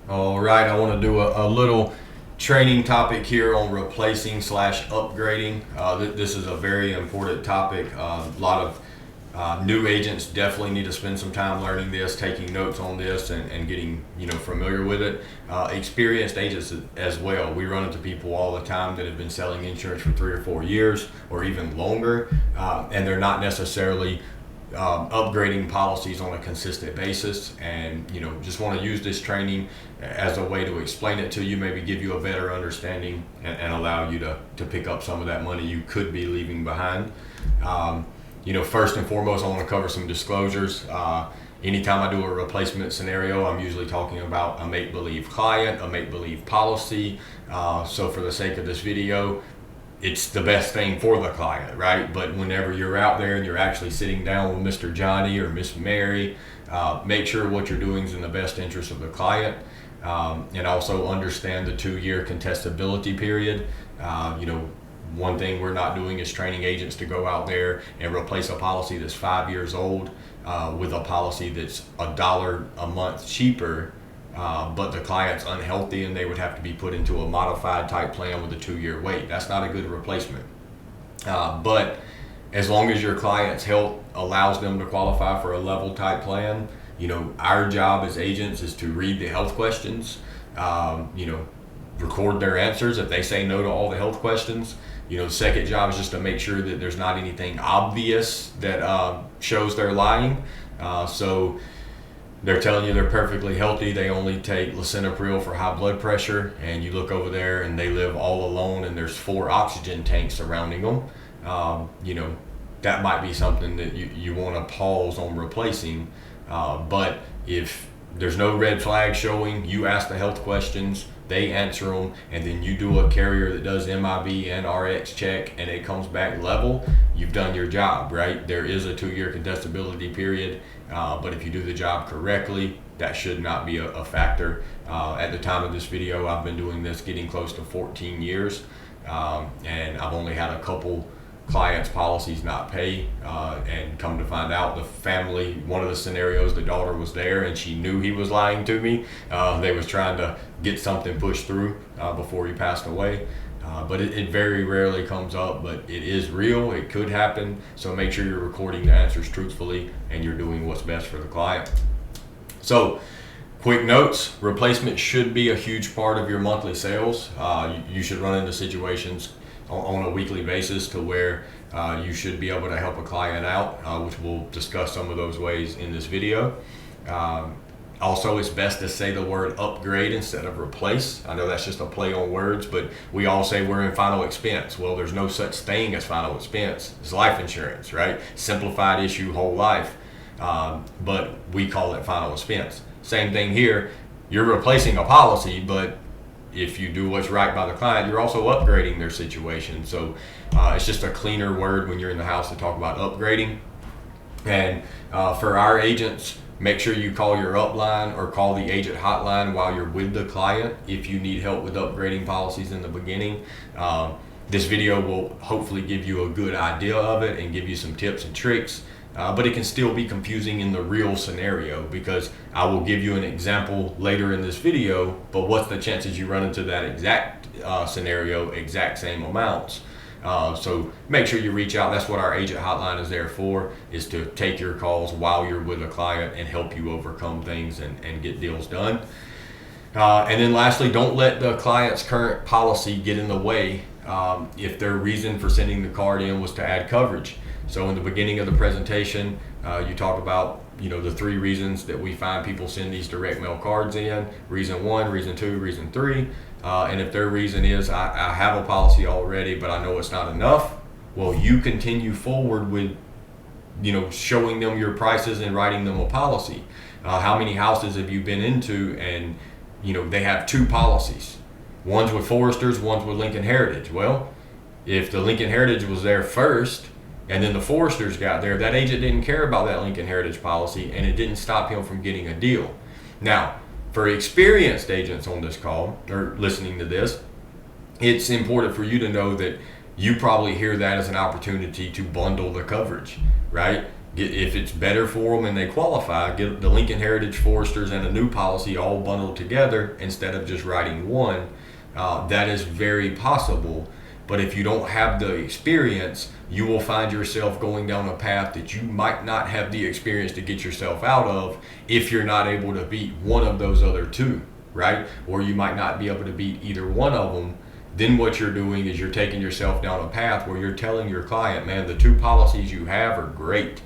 All right, I want to do a little training topic here on replacing slash upgrading. This is a very important topic. A lot of new agents definitely need to spend some time learning this, taking notes on this, and getting familiar with it. Experienced agents as well. We run into people all the time that have been selling insurance for 3 or 4 years or even longer, and they're not necessarily upgrading policies on a consistent basis, and just want to use this training as a way to explain it to you, maybe give you a better understanding, and allow you to pick up some of that money you could be leaving behind. First and foremost, I want to cover some disclosures. Anytime I do a replacement scenario, I'm usually talking about a make-believe client, a make-believe policy. So for the sake of this video, it's the best thing for the client, right? But whenever you're out there and you're actually sitting down with Mr. Johnny or Miss Mary, make sure what you're doing is in the best interest of the client, and also understand the 2-year contestability period. One thing we're not doing is training agents to go out there and replace a policy that's 5 years old with a policy that's $1 a month cheaper, but the client's unhealthy and they would have to be put into a modified type plan with a 2-year wait. That's not a good replacement. But as long as your client's health allows them to qualify for a level type plan, our job as agents is to read the health questions, record their answers if they say no to all the health questions. The second job is just to make sure that there's not anything obvious that shows they're lying. So they're telling you they're perfectly healthy, they only take lisinopril for high blood pressure, and you look over there and they live all alone and there's 4 oxygen tanks surrounding them. That might be something that you want to pause on replacing. But if there's no red flag showing, you ask the health questions, they answer them, and then you do a carrier that does MIB and RX check and it comes back level, you've done your job, right? There is a 2-year contestability period, but if you do the job correctly, that should not be a factor. At the time of this video, I've been doing this getting close to 14 years, and I've only had a couple clients' policies not pay, and come to find out the family, one of the scenarios, the daughter was there and she knew he was lying to me. They was trying to get something pushed through before he passed away. But it very rarely comes up, but it is real, it could happen. So make sure you're recording the answers truthfully and you're doing what's best for the client. So quick notes: replacement should be a huge part of your monthly sales. You should run into situations on a weekly basis to where you should be able to help a client out, which we'll discuss some of those ways in this video. Also, it's best to say the word upgrade instead of replace. I know that's just a play on words, but we all say we're in final expense. Well, there's no such thing as final expense. It's life insurance, right? Simplified issue, whole life. But we call it final expense. Same thing here. You're replacing a policy, but if you do what's right by the client, you're also upgrading their situation. So it's just a cleaner word when you're in the house to talk about upgrading. And for our agents, make sure you call your upline or call the agent hotline while you're with the client if you need help with upgrading policies in the beginning. This video will hopefully give you a good idea of it and give you some tips and tricks. But it can still be confusing in the real scenario, because I will give you an example later in this video, but what's the chances you run into that exact scenario, exact same amounts? So make sure you reach out. That's what our agent hotline is there for, is to take your calls while you're with a client and help you overcome things and get deals done. And then lastly, don't let the client's current policy get in the way if their reason for sending the card in was to add coverage. So in the beginning of the presentation, you talk about the 3 reasons that we find people send these direct mail cards in: reason 1, reason 2, reason 3. And if their reason is, I have a policy already, but I know it's not enough, well, you continue forward with showing them your prices and writing them a policy. How many houses have you been into and they have 2 policies? One's with Foresters, one's with Lincoln Heritage. Well, if the Lincoln Heritage was there first and then the Foresters got there, that agent didn't care about that Lincoln Heritage policy, and it didn't stop him from getting a deal. Now, for experienced agents on this call or listening to this, it's important for you to know that you probably hear that as an opportunity to bundle the coverage, right? If it's better for them and they qualify, get the Lincoln Heritage Foresters and a new policy all bundled together instead of just writing one. That is very possible. But if you don't have the experience, you will find yourself going down a path that you might not have the experience to get yourself out of if you're not able to beat one of those other two, right? Or you might not be able to beat either one of them. Then what you're doing is you're taking yourself down a path where you're telling your client, man, the two policies you have are great.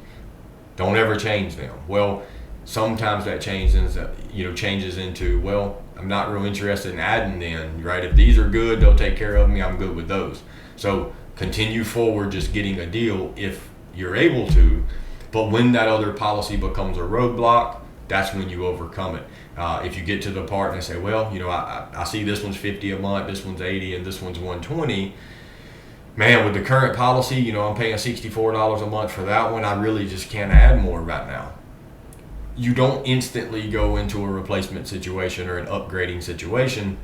Don't ever change them. Well, sometimes that changes into, well, I'm not real interested in adding them, right? If these are good, they'll take care of me, I'm good with those. So continue forward just getting a deal if you're able to. But when that other policy becomes a roadblock, that's when you overcome it. If you get to the part and say, well, I see this one's 50 a month, this one's 80, and this one's 120. Man, with the current policy, I'm paying $64 a month for that one. I really just can't add more right now. You don't instantly go into a replacement situation or an upgrading situation.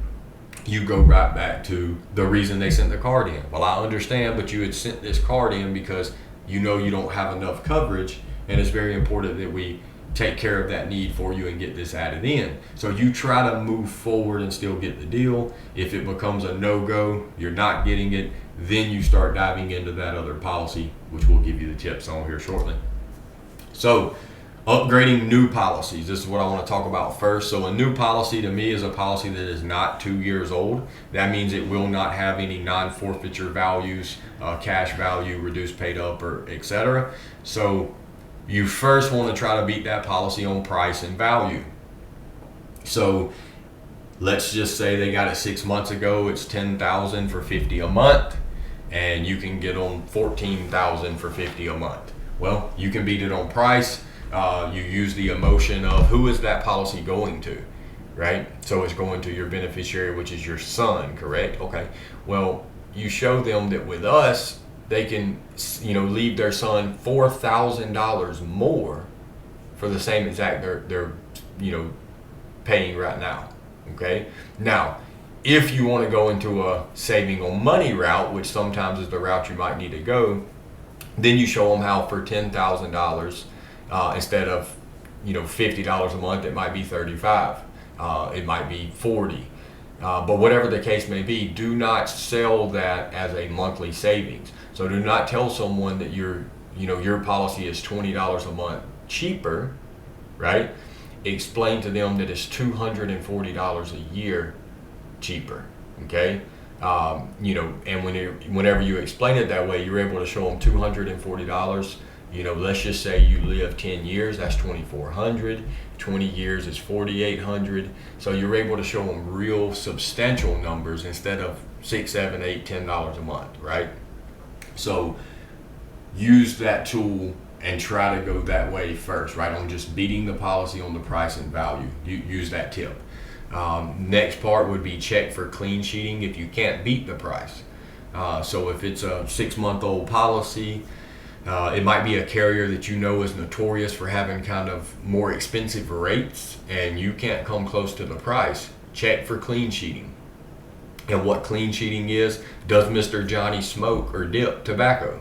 You go right back to the reason they sent the card in. Well, I understand, but you had sent this card in because you don't have enough coverage, and it's very important that we take care of that need for you and get this added in. So you try to move forward and still get the deal. If it becomes a no-go, you're not getting it, then you start diving into that other policy, which we'll give you the tips on here shortly. So upgrading new policies, this is what I want to talk about first. So a new policy to me is a policy that is not 2 years old. That means it will not have any non-forfeiture values, cash value, reduced paid up, or etc. So you first want to try to beat that policy on price and value. So let's just say they got it 6 months ago, it's $10,000 for $50 a month, and you can get them $14,000 for $50 a month. Well, you can beat it on price. You use the emotion of who is that policy going to, right? So it's going to your beneficiary, which is your son, correct? Okay. Well, you show them that with us, they can, leave their son $4,000 more for the same exact they're paying right now. Okay. Now, if you want to go into a saving on money route, which sometimes is the route you might need to go, then you show them how for $10,000 instead of $50 a month, it might be $35. It might be $40. But whatever the case may be, do not sell that as a monthly savings. So do not tell someone that your policy is $20 a month cheaper, right? Explain to them that it's $240 a year cheaper, okay? And whenever you explain it that way, you're able to show them $240. Let's just say you live 10 years, that's $2,400. 20 years is $4,800. So you're able to show them real substantial numbers instead of $6, $7, $8, $10 a month, right? So use that tool and try to go that way first, right? On just beating the policy on the price and value. You use that tip. Next part would be check for clean sheeting if you can't beat the price. So if it's a 6-month-old policy, it might be a carrier that is notorious for having kind of more expensive rates and you can't come close to the price. Check for clean sheeting. And what clean sheeting is, does Mr. Johnny smoke or dip tobacco?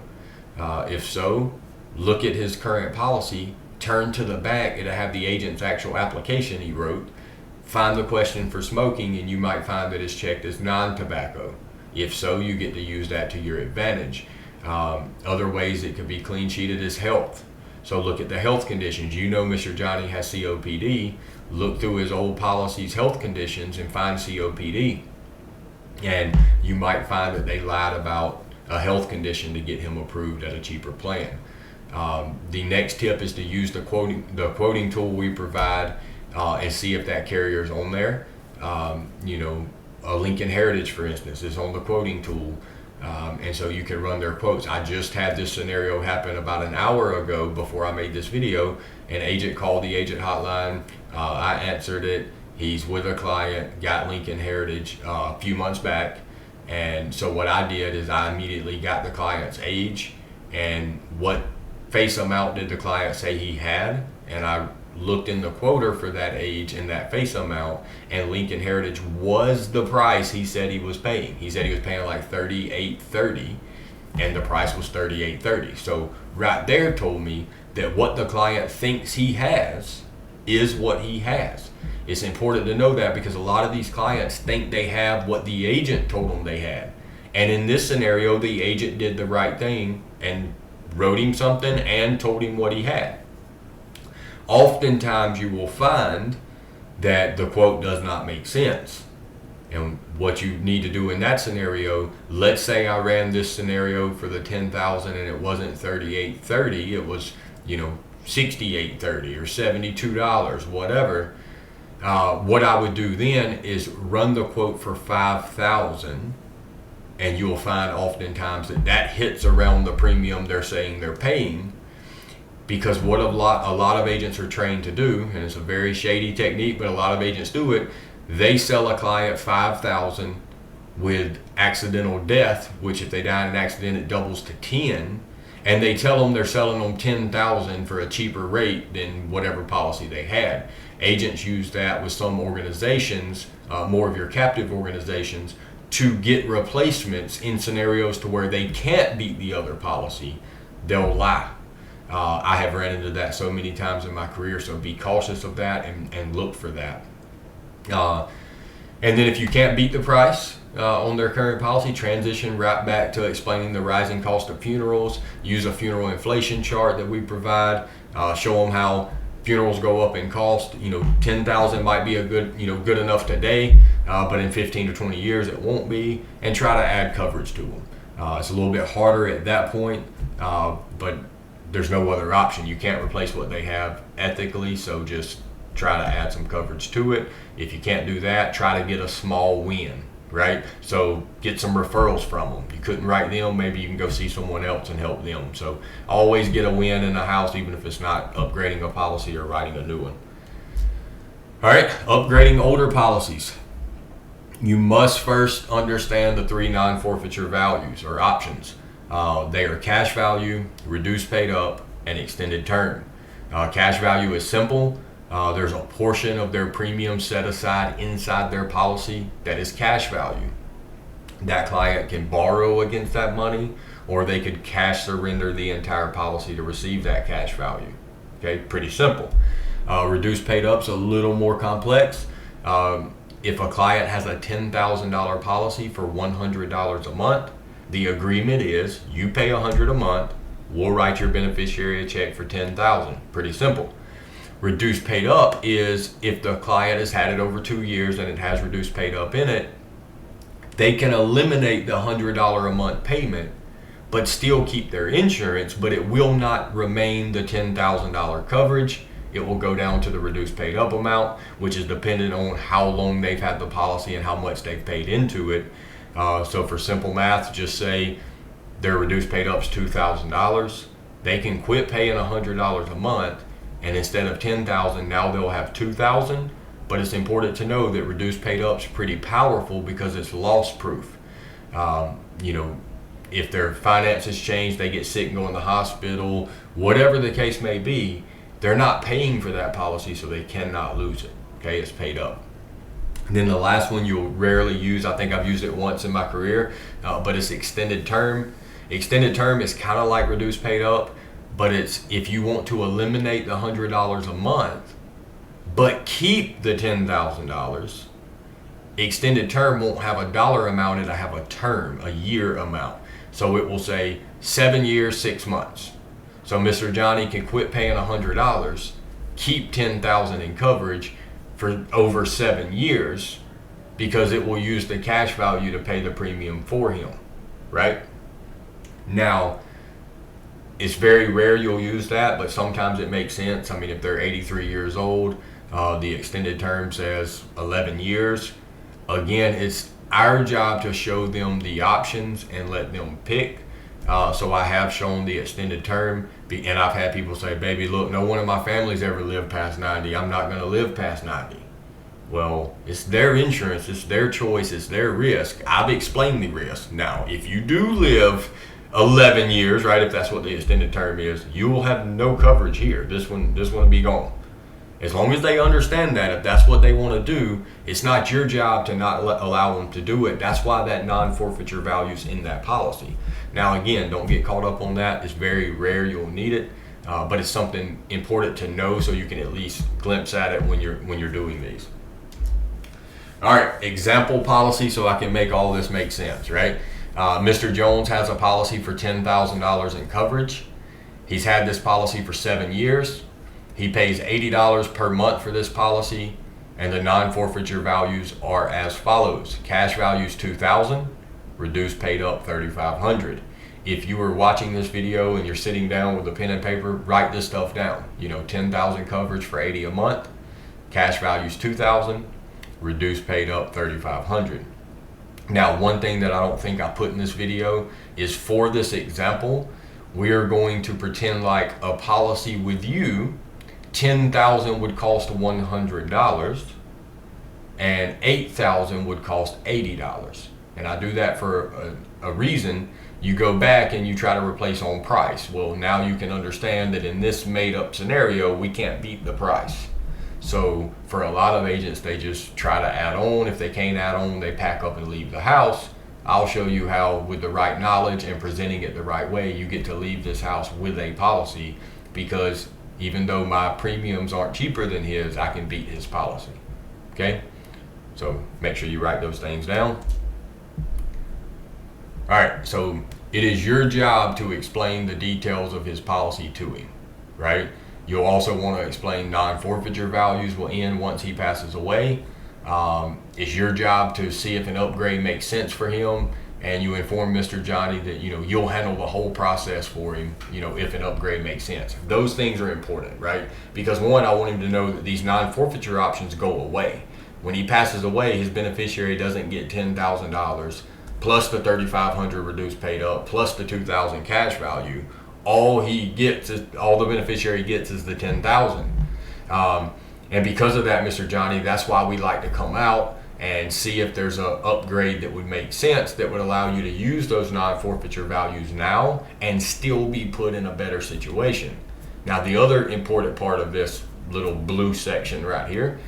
If so, look at his current policy, turn to the back, it'll have the agent's actual application he wrote, find the question for smoking, and you might find that it's checked as non-tobacco. If so, you get to use that to your advantage. Other ways it could be clean sheeted is health. So look at the health conditions. Mr. Johnny has COPD. Look through his old policy's health conditions and find COPD. And you might find that they lied about a health condition to get him approved at a cheaper plan. The next tip is to use the quoting tool we provide and see if that carrier is on there. A Lincoln Heritage, for instance, is on the quoting tool. And so you can run their quotes. I just had this scenario happen about an hour ago before I made this video. An agent called the agent hotline. I answered it. He's with a client, got Lincoln Heritage a few months back. And so what I did is I immediately got the client's age and what face amount did the client say he had. And I looked in the quoter for that age and that face amount, and Lincoln Heritage was the price he said he was paying. He said he was paying like $38.30, and the price was $38.30. So right there told me that what the client thinks he has is what he has. It's important to know that because a lot of these clients think they have what the agent told them they had. And in this scenario, the agent did the right thing and wrote him something and told him what he had. Oftentimes you will find that the quote does not make sense. And what you need to do in that scenario, let's say I ran this scenario for the $10,000 and it wasn't $38.30, it was, $68.30 or $72, whatever. What I would do then is run the quote for $5,000, and you'll find oftentimes that hits around the premium they're saying they're paying, because what a lot of agents are trained to do, and it's a very shady technique, but a lot of agents do it. They sell a client $5,000 with accidental death, which if they die in an accident, it doubles to 10. And they tell them they're selling them $10,000 for a cheaper rate than whatever policy they had. Agents use that with some organizations, more of your captive organizations, to get replacements in scenarios to where they can't beat the other policy. They'll lie. I have ran into that so many times in my career, so be cautious of that and look for that. And then if you can't beat the price on their current policy, transition right back to explaining the rising cost of funerals. Use a funeral inflation chart that we provide. Show them how funerals go up in cost. $10,000 might be a good enough today, but in 15 to 20 years it won't be. And try to add coverage to them. It's a little bit harder at that point, but there's no other option. You can't replace what they have ethically, so just try to add some coverage to it. If you can't do that, try to get a small win, right? So get some referrals from them. You couldn't write them, maybe you can go see someone else and help them. So always get a win in the house, even if it's not upgrading a policy or writing a new one. All right, upgrading older policies. You must first understand the 3 non-forfeiture values or options. They are cash value, reduced paid up, and extended term. Cash value is simple. There's a portion of their premium set aside inside their policy that is cash value. That client can borrow against that money, or they could cash surrender the entire policy to receive that cash value. Okay, pretty simple. Reduced paid up's a little more complex. If a client has a $10,000 policy for $100 a month, the agreement is you pay $100 a month, we'll write your beneficiary a check for $10,000. Pretty simple. Reduced paid up is if the client has had it over 2 years and it has reduced paid up in it, they can eliminate the $100 a month payment but still keep their insurance, but it will not remain the $10,000 coverage. It will go down to the reduced paid up amount, which is dependent on how long they've had the policy and how much they've paid into it. So for simple math, just say their reduced paid up's $2,000. They can quit paying $100 a month, and instead of $10,000, now they'll have $2,000. But it's important to know that reduced paid up's pretty powerful because it's loss proof. If their finances change, they get sick and go in the hospital, whatever the case may be, they're not paying for that policy, so they cannot lose it. Okay, it's paid up. And then the last one you'll rarely use, I think I've used it once in my career, but it's extended term. Extended term is kind of like reduced paid up, but it's if you want to eliminate the $100 a month, but keep the $10,000, extended term won't have a dollar amount, it'll have a term, a year amount. So it will say 7 years, 6 months. So Mr. Johnny can quit paying $100, keep $10,000 in coverage for over 7 years because it will use the cash value to pay the premium for him, right? Now, it's very rare you'll use that, but sometimes it makes sense. I mean, if they're 83 years old, the extended term says 11 years. Again, it's our job to show them the options and let them pick. So I have shown the extended term, and I've had people say, baby, look, no one in my family's ever lived past 90. I'm not going to live past 90. Well, it's their insurance, it's their choice, it's their risk. I've explained the risk. Now, if you do live 11 years, right, if that's what the extended term is, you will have no coverage here. This one will be gone. As long as they understand that, if that's what they want to do, it's not your job to not allow them to do it. That's why that non-forfeiture value is in that policy. Now, again, don't get caught up on that. It's very rare you'll need it, but it's something important to know so you can at least glimpse at it when you're doing these. All right, example policy, so I can make all this make sense, right? Mr. Jones has a policy for $10,000 in coverage. He's had this policy for 7 years. He pays $80 per month for this policy, and the non-forfeiture values are as follows. Cash value is $2,000, reduced paid up $3,500. If you were watching this video and you're sitting down with a pen and paper, write this stuff down. 10,000 coverage for $80 a month, cash value is $2,000, reduced paid up $3,500. Now, one thing that I don't think I put in this video is, for this example, we are going to pretend like a policy with you, $10,000 would cost $100 and $8,000 would cost $80. And I do that for a reason. You go back and you try to replace on price. Well, now you can understand that in this made up scenario, we can't beat the price. So for a lot of agents, they just try to add on. If they can't add on, they pack up and leave the house. I'll show you how, with the right knowledge and presenting it the right way, you get to leave this house with a policy, because even though my premiums aren't cheaper than his, I can beat his policy. Okay? So make sure you write those things down. All right, so it is your job to explain the details of his policy to him, right? You'll also want to explain non-forfeiture values will end once he passes away. It's your job to see if an upgrade makes sense for him, and you inform Mr. Johnny that you'll handle the whole process for him, if an upgrade makes sense. Those things are important, right? Because one, I want him to know that these non-forfeiture options go away. When he passes away, his beneficiary doesn't get $10,000 plus the $3,500 reduced paid up plus the $2,000 cash value. All the beneficiary gets is the $10,000. And because of that, Mr. Johnny, that's why we like to come out and see if there's an upgrade that would make sense, that would allow you to use those non-forfeiture values now and still be put in a better situation. Now, the other important part of this little blue section right here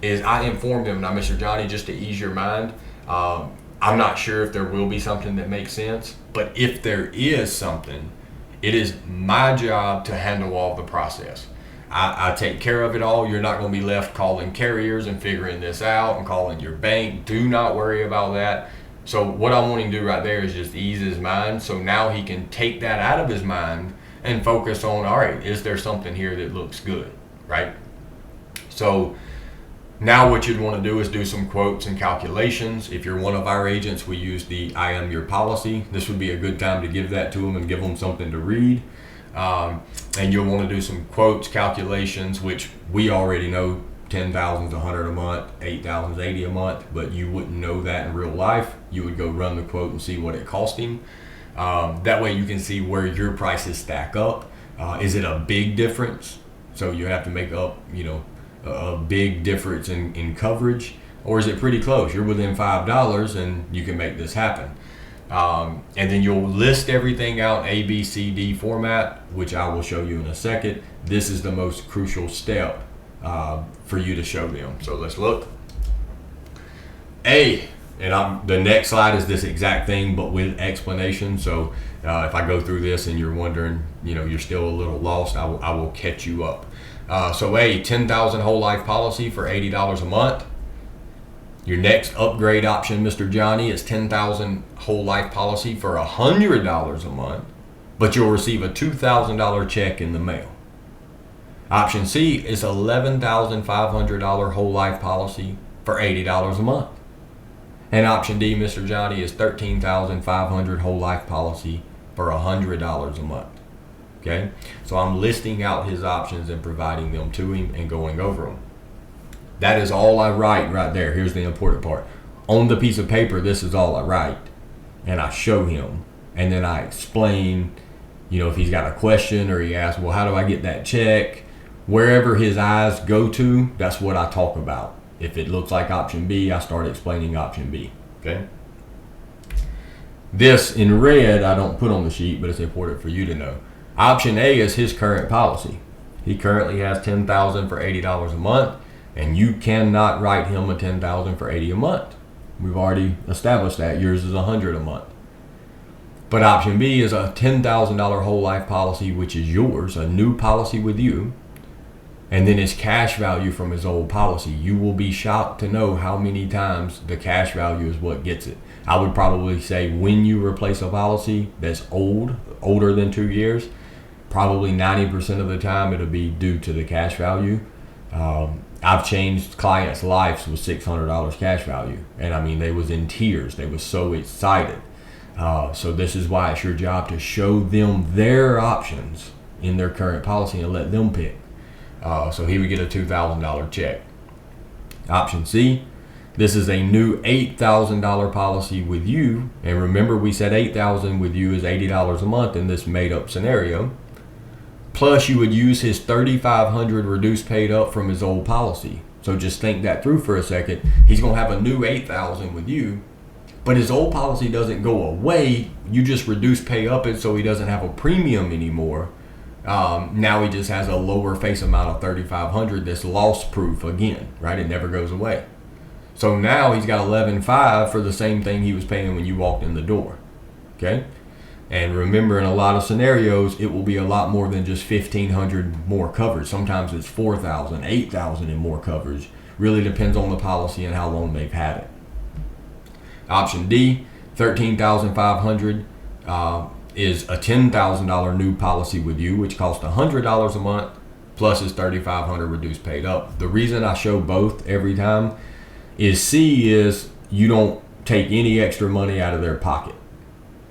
is I informed him, now Mr. Johnny, just to ease your mind, I'm not sure if there will be something that makes sense, but if there is something, it is my job to handle all the process. I take care of it all. You're not going to be left calling carriers and figuring this out and calling your bank. Do not worry about that. So what I want him to do right there is just ease his mind. So now he can take that out of his mind and focus on, all right, is there something here that looks good, right? So now what you'd want to do is do some quotes and calculations. If you're one of our agents, we use the I Am Your Policy. This would be a good time to give that to them and give them something to read. And you'll want to do some quotes, calculations, which we already know 10,000 is 100 a month, 8,000 is 80 a month, but you wouldn't know that in real life. You would go run the quote and see what it cost him. That way you can see where your prices stack up. Is it a big difference? So you have to make up, a big difference in coverage, or is it pretty close? You're within $5 and you can make this happen. And then you'll list everything out in A, B, C, D format, which I will show you in a second. This is the most crucial step for you to show them. So let's look. A, and the next slide is this exact thing, but with explanation. So if I go through this and you're wondering, you're still a little lost, I will catch you up. So A, 10,000 whole life policy for $80 a month. Your next upgrade option, Mr. Johnny, is 10,000 whole life policy for $100 a month, but you'll receive a $2,000 check in the mail. Option C is $11,500 whole life policy for $80 a month. And option D, Mr. Johnny, is $13,500 whole life policy for $100 a month. Okay, so I'm listing out his options and providing them to him and going over them. That is all I write right there. Here's the important part. On the piece of paper, this is all I write. And I show him. And then I explain, if he's got a question or he asks, well, how do I get that check? Wherever his eyes go to, that's what I talk about. If it looks like option B, I start explaining option B. Okay? This in red, I don't put on the sheet, but it's important for you to know. Option A is his current policy. He currently has $10,000 for $80 a month, and you cannot write him a $10,000 for $80 a month. We've already established that. Yours is $100 a month. But option B is a $10,000 whole life policy, which is yours, a new policy with you, and then his cash value from his old policy. You will be shocked to know how many times the cash value is what gets it. I would probably say when you replace a policy that's older than 2 years, probably 90% of the time it'll be due to the cash value. I've changed clients' lives with $600 cash value, and I mean, they was in tears. They was so excited. So this is why it's your job to show them their options in their current policy and let them pick. So he would get a $2,000 check. Option C, this is a new $8,000 policy with you. And remember, we said $8,000 with you is $80 a month in this made up scenario. Plus you would use his $3,500 reduced paid up from his old policy. So just think that through for a second. He's going to have a new $8,000 with you, but his old policy doesn't go away. You just reduce pay up it so he doesn't have a premium anymore. Now he just has a lower face amount of $3,500 that's loss proof again, right? It never goes away. So now he's got $11,500 for the same thing he was paying when you walked in the door. Okay? And remember, in a lot of scenarios, it will be a lot more than just $1,500 more coverage. Sometimes it's $4,000, $8,000 in more coverage. Really depends on the policy and how long they've had it. Option D, $13,500 is a $10,000 new policy with you, which costs $100 a month, plus is $3,500 reduced paid up. The reason I show both every time is C is you don't take any extra money out of their pocket,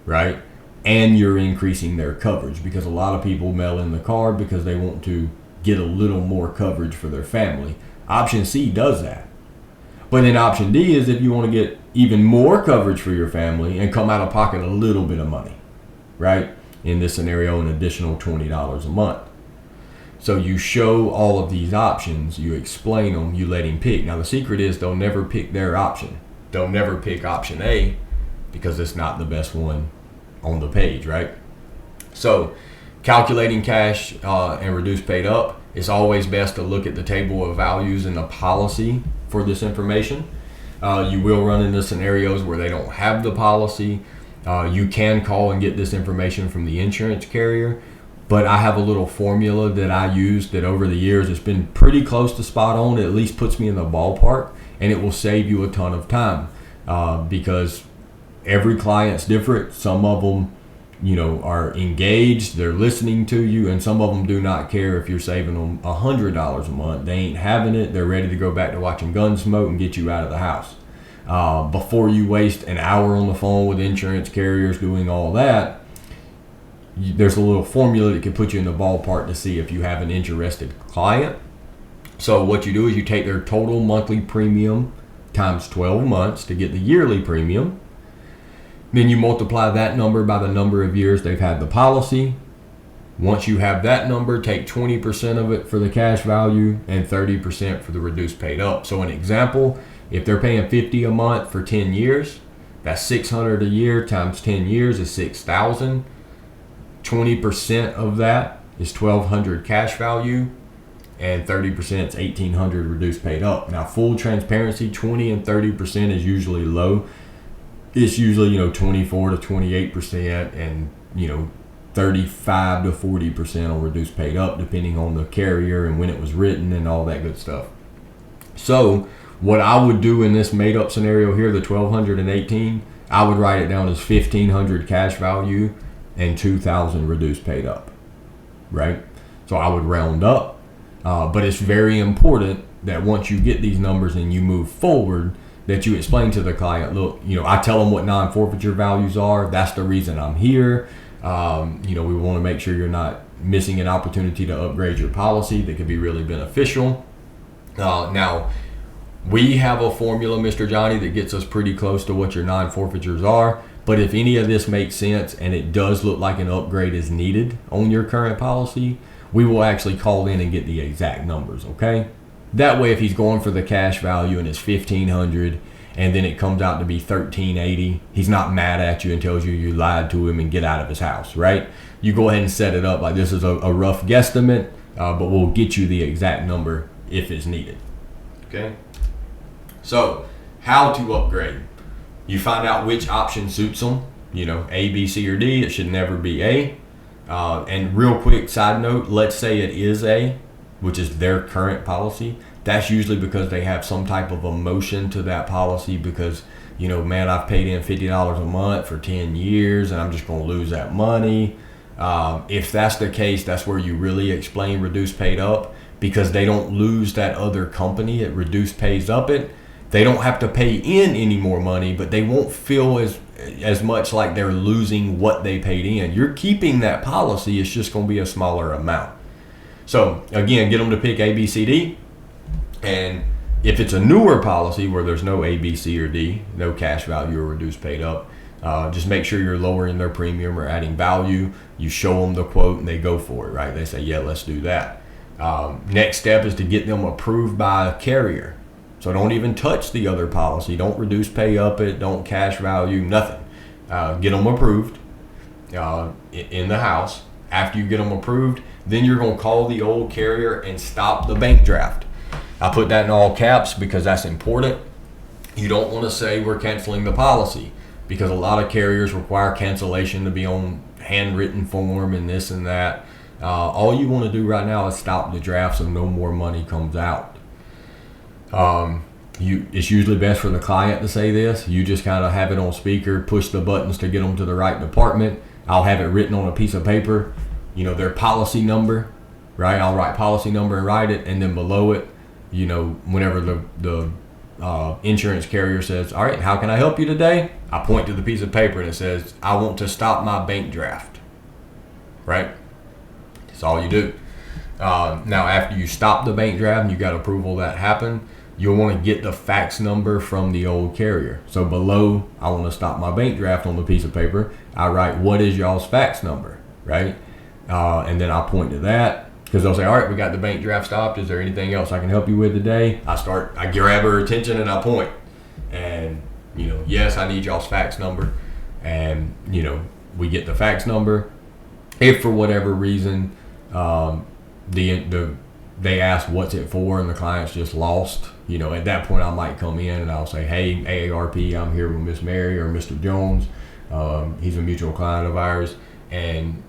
right? And you're increasing their coverage, because a lot of people mail in the card because they want to get a little more coverage for their family. Option C does that. But then option D is if you want to get even more coverage for your family and come out of pocket a little bit of money, right? In this scenario, an additional $20 a month. So you show all of these options, you explain them, you let him pick. Now the secret is they'll never pick their option. They'll never pick option A because it's not the best one on the page, right? So calculating cash and reduced paid up, it's always best to look at the table of values in the policy for this information. You will run into scenarios where they don't have the policy. You can call and get this information from the insurance carrier, but I have a little formula that I use that over the years it's been pretty close to spot on. It at least puts me in the ballpark, and it will save you a ton of time because every client's different. Some of them, are engaged, they're listening to you, and some of them do not care if you're saving them $100 a month. They ain't having it. They're ready to go back to watching Gunsmoke and get you out of the house. Before you waste an hour on the phone with insurance carriers doing all that, there's a little formula that can put you in the ballpark to see if you have an interested client. So what you do is you take their total monthly premium times 12 months to get the yearly premium. Then you multiply that number by the number of years they've had the policy. Once you have that number, take 20% of it for the cash value and 30% for the reduced paid up. So an example, if they're paying $50 a month for 10 years, that's $600 a year times 10 years is $6,000. 20% of that is $1,200 cash value, and 30% is $1,800 reduced paid up. Now, full transparency, 20 and 30% is usually low. It's usually 24 to 28%, and 35 to 40% on reduced paid up, depending on the carrier and when it was written and all that good stuff. So what I would do in this made up scenario here, the $1,218, I would write it down as $1,500 cash value and $2,000 reduced paid up, right? So I would round up, but it's very important that once you get these numbers and you move forward, that you explain to the client, look, I tell them what non-forfeiture values are. That's the reason I'm here. We want to make sure you're not missing an opportunity to upgrade your policy that could be really beneficial. Now, we have a formula, Mr. Johnny, that gets us pretty close to what your non-forfeitures are. But if any of this makes sense and it does look like an upgrade is needed on your current policy, we will actually call in and get the exact numbers, okay? That way, if he's going for the cash value and it's $1,500 and then it comes out to be $1,380, he's not mad at you and tells you you lied to him and get out of his house, right? You go ahead and set it up like this is a rough guesstimate. but we'll get you the exact number if it's needed. Okay. So how to upgrade? You find out which option suits them. A, B, C, or D. It should never be A. And real quick side note, let's say it is A, which is their current policy. That's usually because they have some type of emotion to that policy because, man, I've paid in $50 a month for 10 years and I'm just going to lose that money. If that's the case, that's where you really explain reduced paid up, because they don't lose that other company at reduced pays up it. They don't have to pay in any more money, but they won't feel as much like they're losing what they paid in. You're keeping that policy, it's just going to be a smaller amount. So again, get them to pick A, B, C, D. And if it's a newer policy where there's no A, B, C, or D, no cash value or reduced paid up, just make sure you're lowering their premium or adding value. You show them the quote and they go for it, right? They say, yeah, let's do that. Next step is to get them approved by a carrier. So don't even touch the other policy. Don't reduce pay up it. Don't cash value, nothing. Get them approved in the house. After you get them approved, then you're going to call the old carrier and stop the bank draft. I put that in all caps because that's important. You don't want to say we're canceling the policy, because a lot of carriers require cancellation to be on handwritten form and this and that. All you want to do right now is stop the draft so no more money comes out. It's usually best for the client to say this. You just kind of have it on speaker, push the buttons to get them to the right department. I'll have it written on a piece of paper, their policy number, right? I'll write policy number and write it, and then below it, whenever the insurance carrier says, all right, how can I help you today? I point to the piece of paper and it says, I want to stop my bank draft, right? That's all you do. Now, after you stop the bank draft and you got approval that happened, you'll want to get the fax number from the old carrier. So below, I want to stop my bank draft on the piece of paper, I write, what is y'all's fax number, right? And then I point to that, because they'll say, all right, we got the bank draft stopped. Is there anything else I can help you with today? I grab her attention and I point. And, yes, I need y'all's fax number. And, we get the fax number. If for whatever reason, they ask what's it for and the client's just lost, at that point I might come in and I'll say, hey, AARP, I'm here with Miss Mary or Mr. Jones. He's a mutual client of ours. And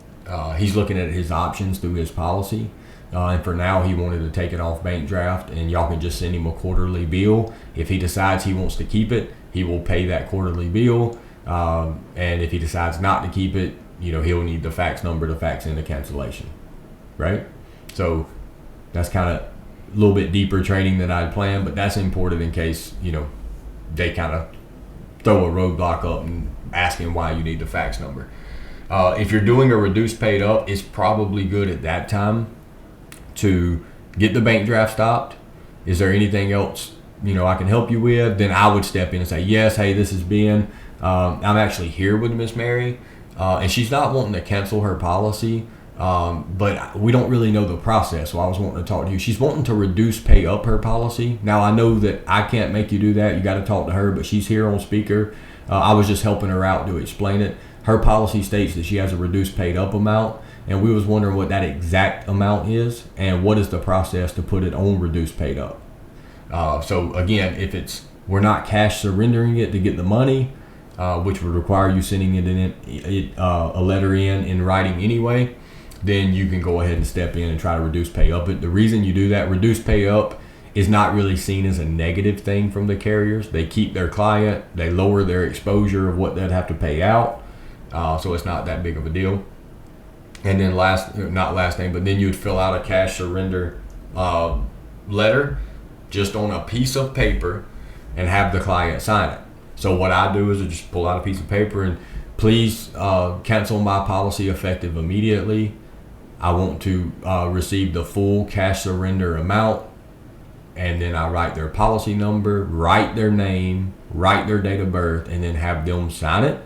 he's looking at his options through his policy. And for now, he wanted to take it off bank draft, and y'all can just send him a quarterly bill. If he decides he wants to keep it, he will pay that quarterly bill. And if he decides not to keep it, he'll need the fax number to fax in the cancellation, right? So that's kind of a little bit deeper training than I'd planned, but that's important in case, they kind of throw a roadblock up and asking why you need the fax number. If you're doing a reduced paid up, it's probably good at that time to get the bank draft stopped. Is there anything else, I can help you with? Then I would step in and say, yes, hey, this is Ben. I'm actually here with Miss Mary, and she's not wanting to cancel her policy, but we don't really know the process, so I was wanting to talk to you. She's wanting to reduce pay up her policy. Now, I know that I can't make you do that. You got to talk to her, but she's here on speaker. I was just helping her out to explain it. Her policy states that she has a reduced paid up amount, and we was wondering what that exact amount is and what is the process to put it on reduced paid up. So again, if we're not cash surrendering it to get the money, which would require you sending a letter in writing anyway, then you can go ahead and step in and try to reduce pay up. But the reason you do that, reduce pay up, is not really seen as a negative thing from the carriers. They keep their client, they lower their exposure of what they'd have to pay out. So it's not that big of a deal. And then then you would fill out a cash surrender letter just on a piece of paper and have the client sign it. So what I do is I just pull out a piece of paper and please cancel my policy effective immediately. I want to receive the full cash surrender amount. And then I write their policy number, write their name, write their date of birth, and then have them sign it.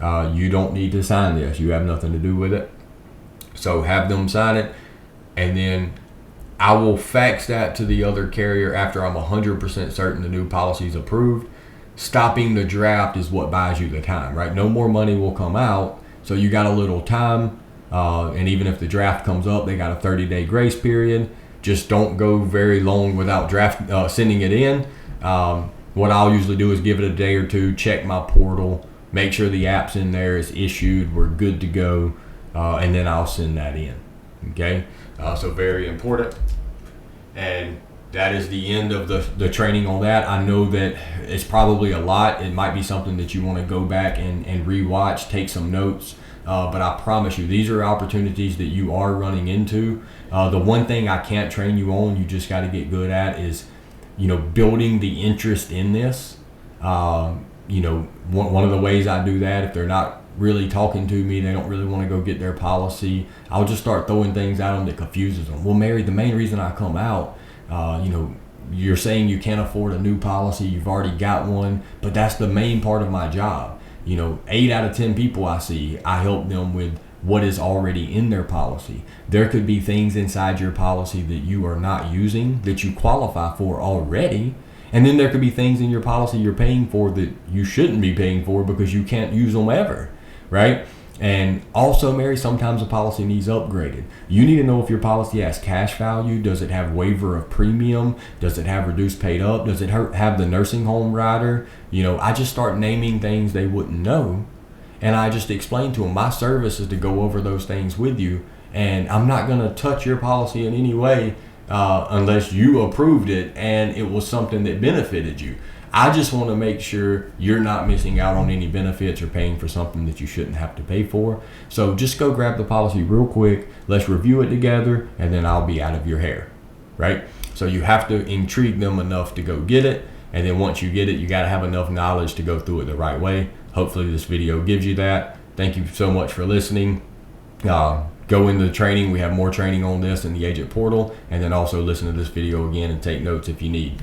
You don't need to sign this. You have nothing to do with it. So have them sign it, and then I will fax that to the other carrier after I'm 100% certain the new policy is approved. Stopping the draft is what buys you the time, right? No more money will come out, so you got a little time. And even if the draft comes up, they got a 30-day grace period. Just don't go very long without sending it in. What I'll usually do is give it a day or two, check my portal, make sure the app's in there, it's issued, we're good to go, and then I'll send that in. Okay, so very important. And that is the end of the training on that. I know that it's probably a lot. It might be something that you want to go back and rewatch, take some notes. But I promise you, these are opportunities that you are running into. The one thing I can't train you on, you just got to get good at is, building the interest in this. One of the ways I do that, if they're not really talking to me, they don't really want to go get their policy, I'll just start throwing things at them that confuses them. Well, Mary, the main reason I come out, you're saying you can't afford a new policy, you've already got one, but that's the main part of my job. 8 out of 10 people I see, I help them with what is already in their policy. There could be things inside your policy that you are not using that you qualify for already. And then there could be things in your policy you're paying for that you shouldn't be paying for because you can't use them ever, right? And also, Mary, sometimes a policy needs upgraded. You need to know if your policy has cash value. Does it have waiver of premium? Does it have reduced paid up? Does it have the nursing home rider? I just start naming things they wouldn't know. And I just explain to them, my service is to go over those things with you. And I'm not going to touch your policy in any way unless you approved it and it was something that benefited you. I just want to make sure you're not missing out on any benefits or paying for something that you shouldn't have to pay for. So just go grab the policy real quick. Let's review it together, and then I'll be out of your hair, right? So you have to intrigue them enough to go get it. And then once you get it, you got to have enough knowledge to go through it the right way. Hopefully this video gives you that. Thank you so much for listening. Go into the training. We have more training on this in the agent portal. And then also listen to this video again and take notes if you need.